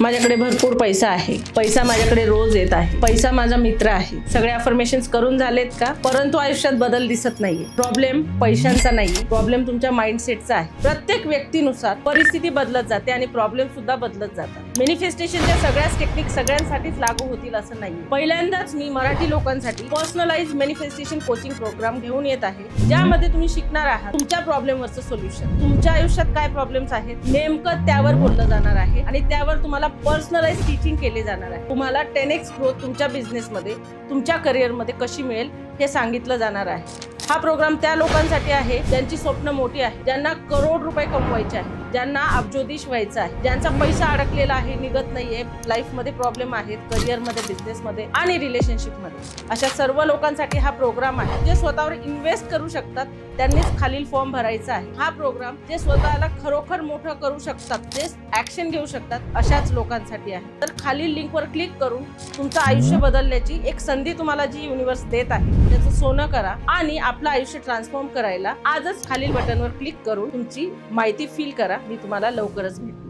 माझ्याकडे भरपूर पैसा आहे, पैसा माझ्याकडे रोज येत आहे, पैसा माझा मित्र आहे. सगळे अफर्मेशन्स करून झालेत का? परंतु आयुष्यात बदल दिसत नाहीये. प्रॉब्लेम पैशांचा नाहीये, प्रॉब्लेम तुमच्या माइंडसेटचा आहे. प्रत्येक व्यक्तीनुसार परिस्थिती बदलत जाते आणि प्रॉब्लेम सुद्धा बदलत जातात. मॅनिफेस्टेशनच्या सगळ्याच टेक्निक सगळ्यांसाठीच लागू होतील असं नाही. पहिल्यांदाच मी मराठी लोकांसाठी पर्सनलाइज मॅनिफेस्टेशन कोचिंग प्रोग्राम घेऊन येत आहे, ज्यामध्ये तुम्ही शिकणार आहात तुमच्या प्रॉब्लेमवरचं सोल्युशन. तुमच्या आयुष्यात काय प्रॉब्लेम्स आहेत नेमकं त्यावर बोललं जाणार आहे आणि त्यावर तुम्हाला पर्सनलाइज टीचिंग केले जाणार आहे. तुम्हाला 10x ग्रोथ तुमच्या बिझनेसमध्ये, तुमच्या करिअरमध्ये कशी मिळेल हे सांगितलं जाणार आहे. हा प्रोग्राम त्या लोकांसाठी आहे ज्यांची स्वप्न मोठी आहे, ज्यांना करोड रुपये कमवायचे आहे, ज्यांना अब्जोधीश व्हायचं आहे, ज्यांचा पैसा अडकलेला आहे, निघत नाहीये, लाईफमध्ये प्रॉब्लेम आहेत, करिअरमध्ये, बिझनेसमध्ये आणि रिलेशनशिपमध्ये. अशा सर्व लोकांसाठी हा प्रोग्राम आहे. जे स्वतःवर इन्व्हेस्ट करू शकतात त्यांनीच खालील फॉर्म भरायचा आहे. हा प्रोग्राम जे स्वतःला खरोखर मोठं करू शकतात, जे ऍक्शन घेऊ शकतात, अशाच लोकांसाठी आहे. तर खालील लिंकवर क्लिक करून तुमचं आयुष्य बदलण्याची एक संधी तुम्हाला जी युनिव्हर्स देत आहे त्याचं सोनं करा आणि आपलं आयुष्य ट्रान्सफॉर्म करायला आजच खालील बटनवर क्लिक करून तुमची माहिती फिल करा. मी तुम्हाला लवकरच भेटेन.